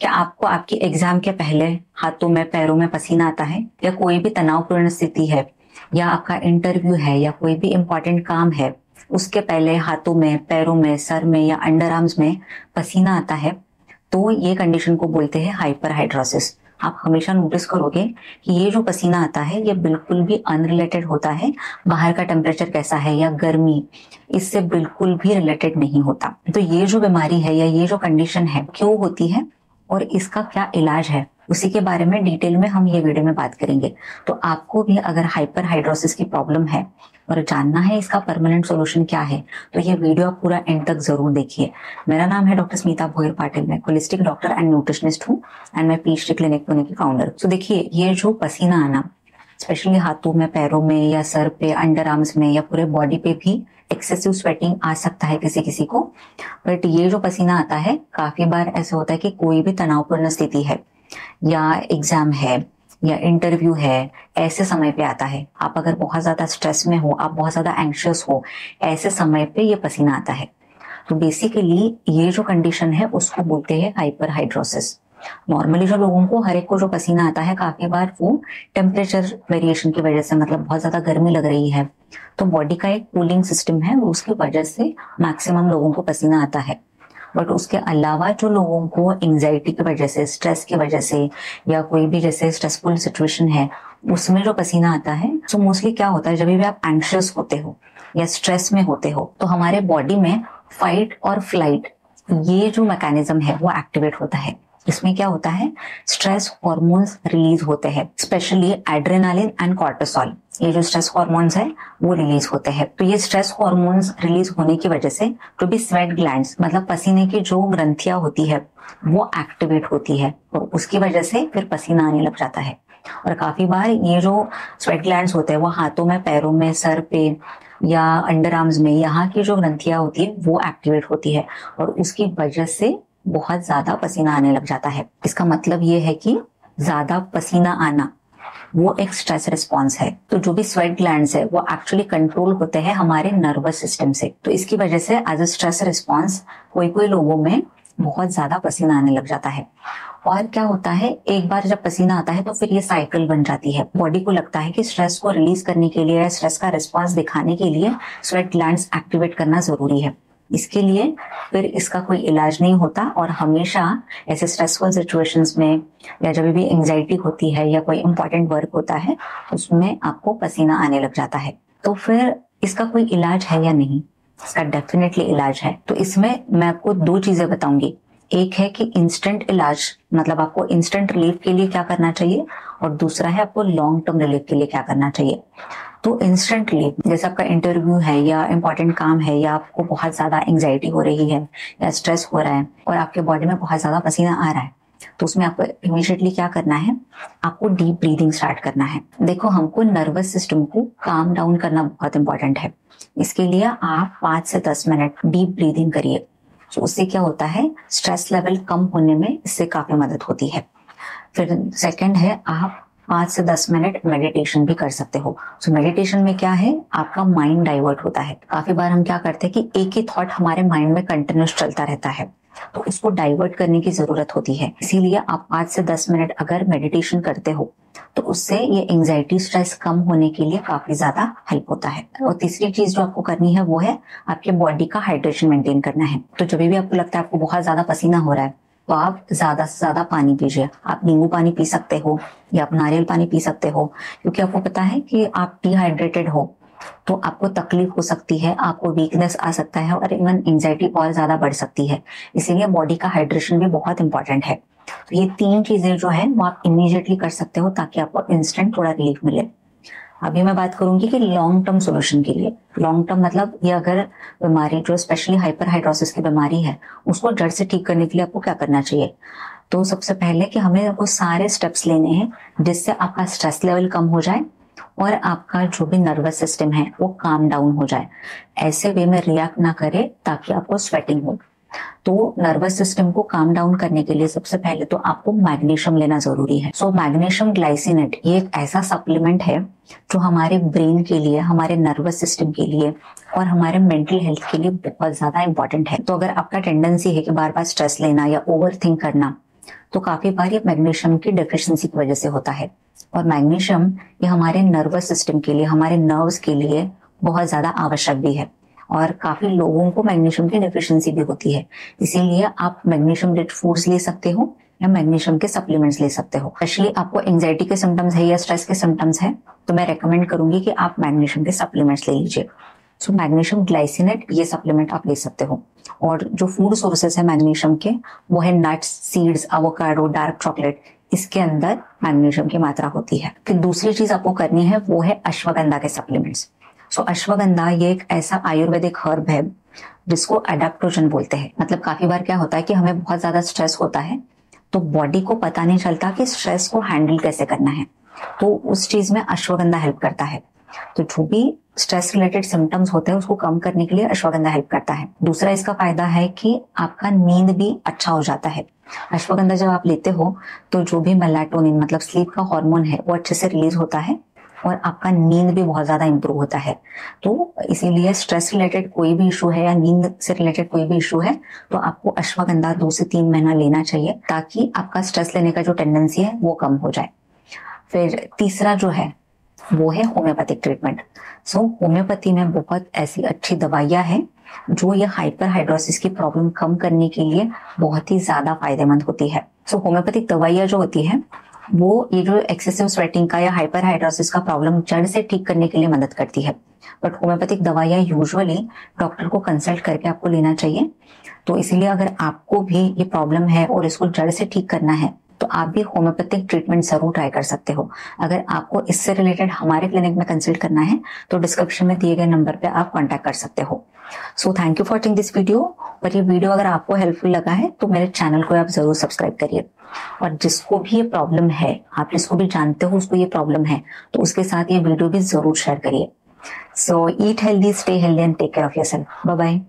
क्या आपको आपकी एग्जाम के पहले हाथों में पैरों में पसीना आता है, या कोई भी तनावपूर्ण स्थिति है, या आपका इंटरव्यू है, या कोई भी इंपॉर्टेंट काम है, उसके पहले हाथों में, पैरों में, सर में या अंडर आर्म्स में पसीना आता है, तो ये कंडीशन को बोलते हैं हाइपरहाइड्रोसिस। आप हमेशा नोटिस करोगे कि ये जो पसीना आता है ये बिल्कुल भी अनरिलेटेड होता है, बाहर का टेम्परेचर कैसा है या गर्मी, इससे बिल्कुल भी रिलेटेड नहीं होता। तो ये जो बीमारी है या ये जो कंडीशन है क्यों होती है और इसका क्या इलाज है, उसी के बारे में डिटेल में हम ये वीडियो में बात करेंगे। तो आपको भी अगर हाइपरहाइड्रोसिस की प्रॉब्लम है और जानना है इसका परमानेंट सॉल्यूशन क्या है, तो ये वीडियो आप पूरा एंड तक जरूर देखिए। मेरा नाम है डॉक्टर स्मिता भोयर पाटिल, मैं होलिस्टिक डॉक्टर एंड न्यूट्रिशनिस्ट हूँ एंड मैं पीएचडी क्लिनिक पुणे की फाउंडर। तो देखिए, ये जो पसीना आना स्पेशली हाथों में, पैरों में या सर पे, अंडर आर्म्स में या पूरे बॉडी पे भी एक्सेसिव स्वेटिंग आ सकता है किसी किसी को। बट ये जो पसीना आता है काफी बार ऐसा होता है कि कोई भी तनावपूर्ण स्थिति है या एग्जाम है या इंटरव्यू है, ऐसे समय पे आता है। आप अगर बहुत ज्यादा स्ट्रेस में हो, आप बहुत ज्यादा एंग्शियस हो, ऐसे समय पे ये पसीना आता है। तो बेसिकली ये जो कंडीशन है उसको बोलते हैं हाइपरहाइड्रोसिस। नॉर्मली जो लोगों को, हर एक को जो पसीना आता है, काफी बार वो टेम्परेचर वेरिएशन की वजह से, मतलब बहुत ज्यादा गर्मी लग रही है तो बॉडी का एक कूलिंग सिस्टम है, उसकी वजह से मैक्सिमम लोगों को पसीना आता है। बट उसके अलावा जो लोगों को एंजाइटी की वजह से, स्ट्रेस की वजह से, या कोई भी जैसे स्ट्रेसफुल सिचुएशन है उसमें जो पसीना आता है, तो मोस्टली क्या होता है, जब भी आप एंग्शियस होते हो या स्ट्रेस में होते हो तो हमारे बॉडी में फाइट और फ्लाइट, ये जो मैकेनिज्म है वो एक्टिवेट होता है। इसमें क्या होता है, स्ट्रेस हॉर्मोन्स रिलीज होते हैं, स्पेशली एड्रेनालिन एंड कॉर्टिसोल। ये जो स्ट्रेस हॉर्मोन्स है वो रिलीज होते हैं। तो ये स्ट्रेस हॉर्मोन्स रिलीज होने की वजह से जो भी स्वेट ग्लैंड्स, मतलब पसीने की जो ग्रंथियां होती है, वो एक्टिवेट होती है और उसकी वजह से फिर पसीना आने लग जाता है। और काफी बार ये जो स्वेट ग्लैंड्स होते हैं वो हाथों में, पैरों में, सर पे या अंडर आर्म्स में, यहाँ की जो ग्रंथियां होती है वो एक्टिवेट होती है और उसकी वजह से बहुत ज्यादा पसीना आने लग जाता है। इसका मतलब ये है कि ज्यादा पसीना आना वो एक स्ट्रेस रिस्पॉन्स है। तो जो भी स्वेट ग्लैंड्स है वो एक्चुअली कंट्रोल होते हैं हमारे नर्वस सिस्टम से। तो इसकी वजह से एज अ स्ट्रेस रिस्पॉन्स कोई कोई लोगों में बहुत ज्यादा पसीना आने लग जाता है। और क्या होता है, एक बार जब पसीना आता है तो फिर ये साइकिल बन जाती है। बॉडी को लगता है कि स्ट्रेस को रिलीज करने के लिए, स्ट्रेस का रिस्पॉन्स दिखाने के लिए स्वेट ग्लैंड्स एक्टिवेट करना जरूरी है। इसके लिए फिर इसका कोई इलाज नहीं होता और हमेशा ऐसे स्ट्रेसफुल सिचुएशंस में या जब भी एंजाइटी होती है या कोई इंपॉर्टेंट वर्क होता है उसमें आपको पसीना आने लग जाता है। तो फिर इसका कोई इलाज है या नहीं? इसका डेफिनेटली इलाज है। तो इसमें मैं आपको दो चीजें बताऊंगी। एक है कि इंस्टेंट इलाज, मतलब आपको इंस्टेंट रिलीफ के लिए क्या करना चाहिए, और दूसरा है आपको लॉन्ग टर्म रिलीफ के लिए क्या करना चाहिए। तो इंस्टेंट रिलीफ, जैसे आपका इंटरव्यू है या इंपॉर्टेंट काम है या आपको बहुत ज्यादा एंजाइटी हो रही है या स्ट्रेस हो रहा है और आपके बॉडी में बहुत ज्यादा पसीना आ रहा है, तो उसमें आपको इमीडिएटली क्या करना है, आपको डीप ब्रीदिंग स्टार्ट करना है। देखो, हमको नर्वस सिस्टम को काम डाउन करना बहुत इंपॉर्टेंट है। इसके लिए आप 5 से 10 मिनट डीप ब्रीदिंग करिए। तो उससे क्या होता है, स्ट्रेस लेवल कम होने में इससे काफी मदद होती है। फिर सेकंड है, आप 5 से 10 मिनट मेडिटेशन भी कर सकते हो। सो मेडिटेशन में क्या है, आपका माइंड डाइवर्ट होता है। काफी बार हम क्या करते हैं कि एक ही थॉट हमारे माइंड में कंटिन्यूस चलता रहता है, तो उसको डाइवर्ट करने की जरूरत होती है। इसीलिए आप 5 से 10 मिनट अगर मेडिटेशन करते हो तो उससे ये एंजाइटी, स्ट्रेस कम होने के लिए काफी ज्यादा हेल्प होता है। और तीसरी चीज जो आपको करनी है वो है आपके बॉडी का हाइड्रेशन मेंटेन करना है। तो जब भी आपको लगता है आपको बहुत ज्यादा पसीना हो रहा है तो आप ज्यादा से ज्यादा पानी पीजिए। आप नींबू पानी पी सकते हो या आप नारियल पानी पी सकते हो, क्योंकि आपको पता है कि आप डिहाइड्रेटेड हो तो आपको तकलीफ हो सकती है, आपको वीकनेस आ सकता है और इवन एंजाइटी और ज्यादा बढ़ सकती है। इसीलिए बॉडी का हाइड्रेशन भी बहुत इंपॉर्टेंट है। तो ये 3 चीजें जो है वो आप इमीडिएटली कर सकते हो ताकि आपको इंस्टेंट थोड़ा रिलीफ मिले। अभी मैं बात करूंगी कि लॉन्ग टर्म सॉल्यूशन के लिए। लॉन्ग टर्म मतलब ये अगर बीमारी जो स्पेशली हाइपरहाइड्रोसिस की बीमारी है उसको जड़ से ठीक करने के लिए आपको क्या करना चाहिए। तो सबसे पहले कि हमें वो सारे स्टेप्स लेने हैं जिससे आपका स्ट्रेस लेवल कम हो जाए और आपका जो भी नर्वस सिस्टम है वो काम डाउन हो जाए, ऐसे वे में रिएक्ट ना करे ताकि आपको स्वेटिंग हो। तो नर्वस सिस्टम को काम डाउन करने के लिए सबसे पहले तो आपको मैग्नीशियम लेना जरूरी है। सो मैग्नीशियम ग्लाइसिनेट ये एक ऐसा सप्लीमेंट है जो हमारे ब्रेन के लिए, हमारे नर्वस सिस्टम के लिए और हमारे मेंटल हेल्थ के लिए बहुत ज्यादा इंपॉर्टेंट है। तो अगर आपका टेंडेंसी है कि बार बार स्ट्रेस लेना या ओवर थिंक करना तो काफी बार ये मैग्नीशियम की डेफिशिएंसी की वजह से होता है। और मैग्नीशियम ये हमारे नर्वस सिस्टम के लिए, हमारे नर्व्स के लिए बहुत ज्यादा आवश्यक भी है, और काफी लोगों को मैग्नीशियम की डेफिशिएंसी भी होती है। इसीलिए आप मैग्नीशियम रिच फूड्स ले सकते हो या मैग्नीशियम के सप्लीमेंट्स ले सकते हो। स्पेशली आपको एंजाइटी के सिम्टम्स है या स्ट्रेस के सिम्टम्स है तो मैं रेकमेंड करूंगी कि आप मैग्नीशियम के सप्लीमेंट्स ले लीजिए। सो मैग्नीशियम ग्लाइसिनेट ये सप्लीमेंट आप ले सकते हो। और जो फूड सोर्सेस है मैग्नीशियम के वो है nuts, seeds, avocado, dark chocolate, इसके अंदर मैग्नीशियम की मात्रा होती है। फिर दूसरी चीज आपको करनी है वो है अश्वगंधा के सप्लीमेंट्स। सो अश्वगंधा ये एक ऐसा आयुर्वेदिक हर्ब है जिसको एडाप्टोजन बोलते हैं। मतलब काफी बार क्या होता है कि हमें बहुत ज्यादा स्ट्रेस होता है तो बॉडी को पता नहीं चलता कि स्ट्रेस को हैंडल कैसे करना है, तो उस चीज में अश्वगंधा हेल्प करता है। तो जो भी स्ट्रेस रिलेटेड सिम्टम्स होते हैं उसको कम करने के लिए अश्वगंधा हेल्प करता है। दूसरा इसका फायदा है कि आपका नींद भी अच्छा हो जाता है। अश्वगंधा जब आप लेते हो तो जो भी मेलाटोनिन मतलब स्लीप का हार्मोन है वो अच्छे से रिलीज होता है और आपका नींद भी बहुत ज्यादा इंप्रूव होता है। तो इसीलिए स्ट्रेस रिलेटेड कोई भी इशू है या नींद से रिलेटेड कोई भी इशू है तो आपको अश्वगंधा 2 से 3 महीना लेना चाहिए ताकि आपका स्ट्रेस लेने का जो टेंडेंसी है वो कम हो जाए। फिर तीसरा जो है वो है होम्योपैथिक ट्रीटमेंट। सो होम्योपैथी में बहुत ऐसी अच्छी दवाइयां हैं जो ये हाइपरहाइड्रोसिस की प्रॉब्लम कम करने के लिए बहुत ही ज्यादा फायदेमंद होती है। सो होम्योपैथिक दवाइयां जो होती है वो ये जो एक्सेसिव स्वेटिंग का या हाइपरहाइड्रोसिस का प्रॉब्लम जड़ से ठीक करने के लिए मदद करती है। बट होम्योपैथिक दवाइयां यूजुअली डॉक्टर को कंसल्ट करके आपको लेना चाहिए। तो इसीलिए अगर आपको भी ये प्रॉब्लम है और इसको जड़ से ठीक करना है तो आप भी होम्योपैथिक ट्रीटमेंट जरूर ट्राई कर सकते हो। अगर आपको इससे रिलेटेड हमारे क्लिनिक में कंसल्ट करना है तो डिस्क्रिप्शन में दिए गए नंबर पे आप कांटेक्ट कर सकते हो। So thank you for watching this video. और ये वीडियो अगर आपको हेल्पफुल लगा है तो मेरे चैनल को आप जरूर सब्सक्राइब करिए। और जिसको भी ये प्रॉब्लम है, आप जिसको भी जानते हो उसको ये प्रॉब्लम है, तो उसके साथ ये वीडियो भी जरूर शेयर करिए। So eat healthy, stay healthy and take care of yourself. Bye bye.